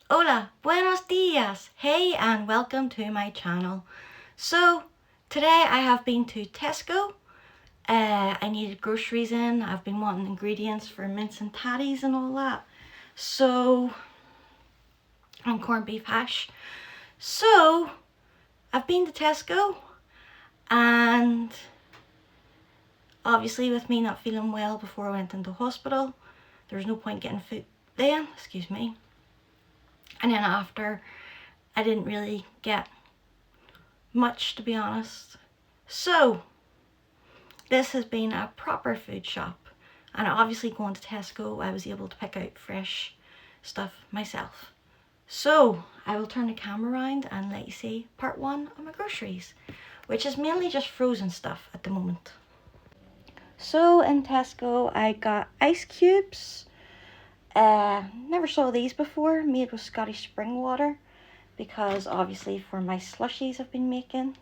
Hola, buenos dias, hey and welcome to my channel. So today I have been to Tesco. I needed groceries in. I've been wanting ingredients for mince and tatties and all that. So, and corned beef hash. So I've been to Tesco, and obviously with me not feeling well before I went into hospital, there was no point getting food then, excuse me. And then after, I didn't really get much, to be honest. So this has been a proper food shop, and obviously going to Tesco I was able to pick out fresh stuff myself. So I will turn the camera around and let you see part one of my groceries, which is mainly just frozen stuff at the moment. So in Tesco I got ice cubes. Never saw these before, made with Scottish spring water, because obviously for my slushies I've been making.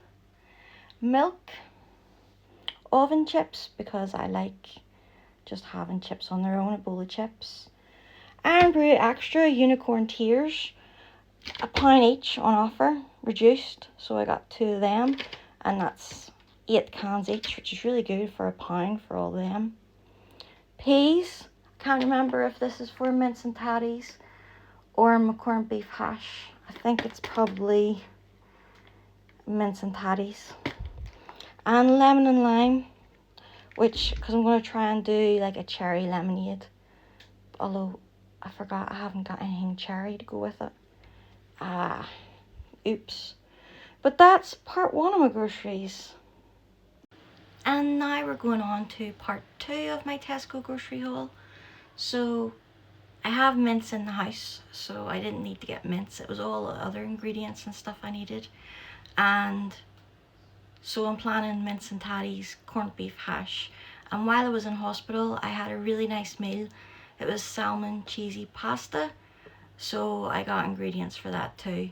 Milk, oven chips, because I like just having chips on their own, a bowl of chips. Iron Brew Extra Unicorn Tears, £1 each on offer, reduced, so I got 2 of them, and that's 8 cans each, which is really good for £1 for all of them. Peas, can't remember if this is for mince and tatties or my corned beef hash. I think it's probably mince and tatties. And lemon and lime, which, because I'm going to try and do like a cherry lemonade, although I forgot I haven't got anything cherry to go with it. Oops. But that's part one of my groceries. And now we're going on to part two of my Tesco grocery haul. So I have mince in the house, so I didn't need to get mince. It was all other ingredients and stuff I needed. And so I'm planning mince and tatties, corned beef hash. And while I was in hospital, I had a really nice meal. It was salmon cheesy pasta, so I got ingredients for that too.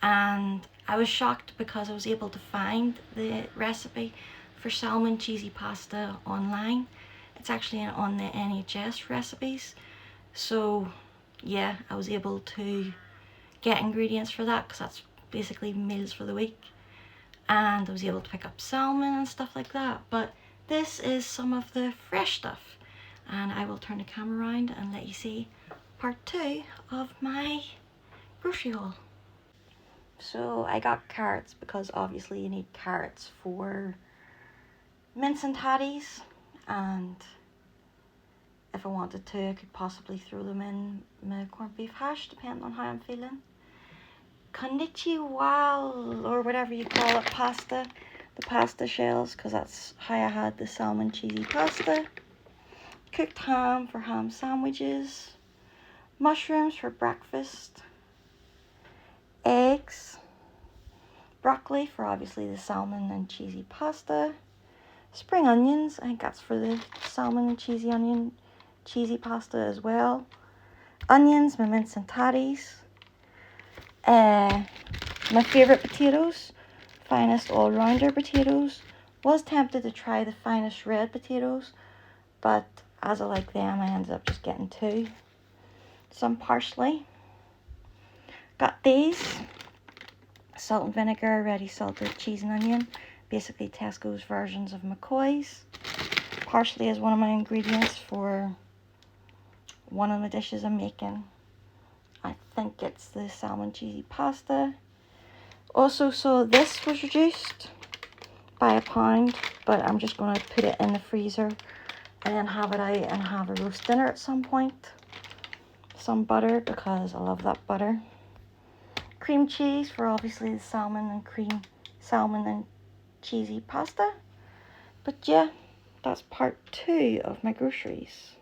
And I was shocked because I was able to find the recipe for salmon cheesy pasta online. It's actually on the NHS recipes. So yeah, I was able to get ingredients for that, because that's basically meals for the week. And I was able to pick up salmon and stuff like that. But this is some of the fresh stuff, and I will turn the camera around and let you see part two of my grocery haul. So I got carrots, because obviously you need carrots for mince and tatties, and if I wanted to I could possibly throw them in my corned beef hash depending on how I'm feeling. Konnichiwa, or whatever you call it, pasta, the pasta shells, because that's how I had the salmon cheesy pasta. Cooked ham for ham sandwiches. Mushrooms for breakfast. Eggs. Broccoli for obviously the salmon and cheesy pasta. Spring onions, I think that's for the salmon and cheesy pasta as well. Onions, my mince and tatties. My favourite potatoes, Finest All-Rounder potatoes. Was tempted to try the Finest Red potatoes, but as I like them, I ended up just getting 2. Some parsley. Got these, salt and vinegar, ready salted cheese and onion. Basically Tesco's versions of McCoy's. Parsley is one of my ingredients for one of the dishes I'm making. I think it's the salmon cheesy pasta. Also saw this was reduced by £1, but I'm just going to put it in the freezer and then have it out and have a roast dinner at some point. Some butter, because I love that butter. Cream cheese for obviously the salmon and cheesy pasta. But yeah, that's part 2 of my groceries.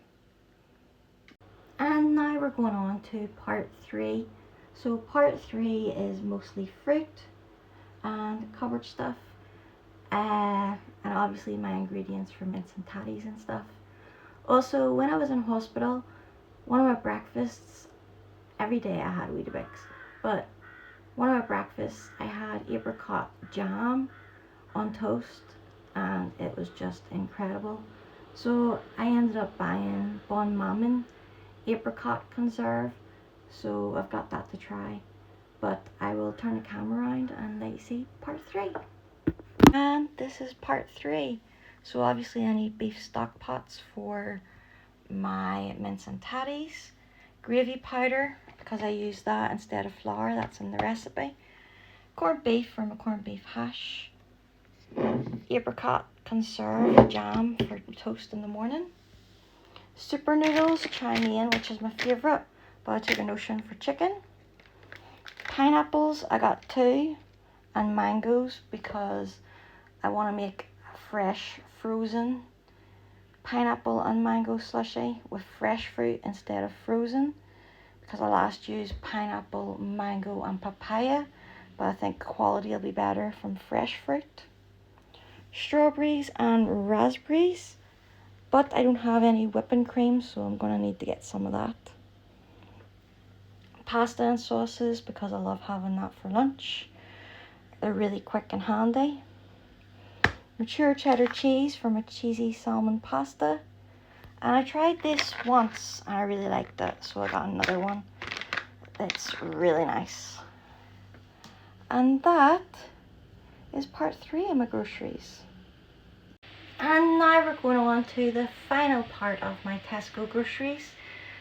And now we're going on to part 3. So part 3 is mostly fruit and cupboard stuff, and obviously my ingredients for mince and tatties and stuff. Also, when I was in hospital, one of my breakfasts, every day I had Weetabix, but one of my breakfasts I had apricot jam on toast, and it was just incredible. So I ended up buying Bon Maman apricot conserve. so I've got that to try. But I will turn the camera around and let you see part 3. And this is part 3. So obviously I need beef stock pots for my mince and tatties. Gravy powder, because I use that instead of flour, that's in the recipe. Corned beef for my corned beef hash. Apricot conserve jam for toast in the morning. Super noodles, chow mein, which is my favourite, but I took a notion for chicken. Pineapples, I got 2, and mangoes because I want to make a fresh frozen pineapple and mango slushy with fresh fruit instead of frozen, because I last used pineapple, mango and papaya, but I think quality will be better from fresh fruit. Strawberries and raspberries, but I don't have any whipping cream, so I'm going to need to get some of that. Pasta and sauces, because I love having that for lunch. They're really quick and handy. Mature cheddar cheese for my cheesy salmon pasta. And I tried this once and I really liked it, so I got another one. It's really nice. And that is part 3 of my groceries. And now we're going on to the final part of my Tesco groceries.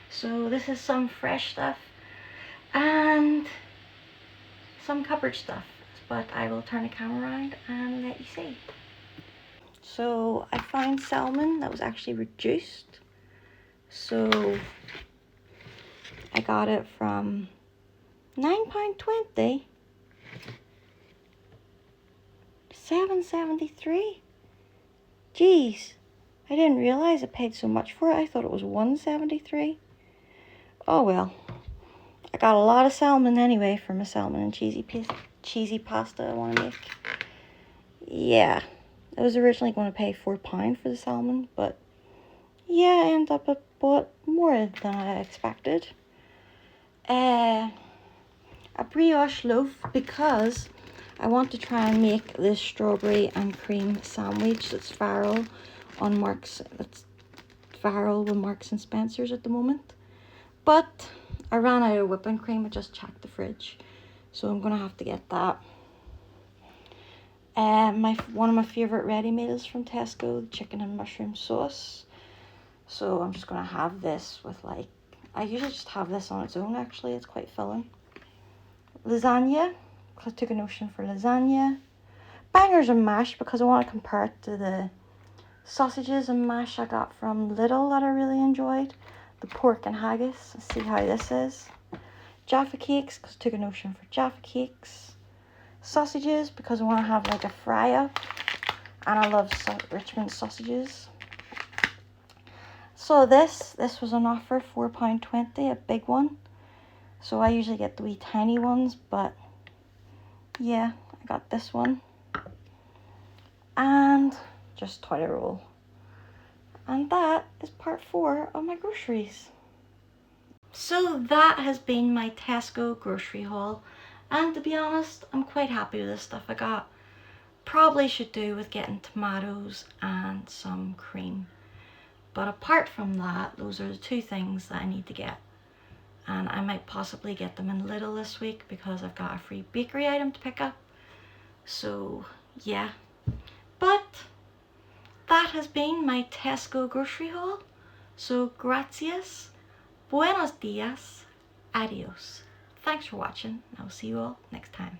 So this is some fresh stuff and some cupboard stuff, but I will turn the camera around and let you see. So I found salmon that was actually reduced. So I got it from £9.20, £7.73. Jeez, I didn't realise I paid so much for it. I thought it was £1.73. Oh well. I got a lot of salmon anyway for my salmon and cheesy pasta I want to make. Yeah, I was originally going to pay £4 for the salmon, but yeah, I ended up at bought more than I expected. A brioche loaf, because I want to try and make this strawberry and cream sandwich that's viral on that's viral with Marks and Spencer's at the moment. But I ran out of whipping cream. I just checked the fridge, so I'm gonna have to get that. One of my favourite ready meals from Tesco, the chicken and mushroom sauce. So I'm just gonna have this with I usually just have this on its own actually, it's quite filling. Lasagna, because I took a notion for lasagna. Bangers and mash, because I want to compare it to the sausages and mash I got from Lidl that I really enjoyed. The pork and haggis, let's see how this is. Jaffa cakes, because I took a notion for Jaffa cakes. Sausages, because I want to have a fry up, and I love Richmond sausages. So this was on offer, £4.20, a big one. So I usually get the wee tiny ones, but yeah, I got this one. And just toilet roll. And that is part 4 of my groceries. So that has been my Tesco grocery haul. And to be honest, I'm quite happy with the stuff I got. Probably should do with getting tomatoes and some cream. But apart from that, those are the 2 things that I need to get. And I might possibly get them in Lidl this week because I've got a free bakery item to pick up. So yeah. But that has been my Tesco grocery haul. So gracias, buenos dias, adios. Thanks for watching. I'll see you all next time.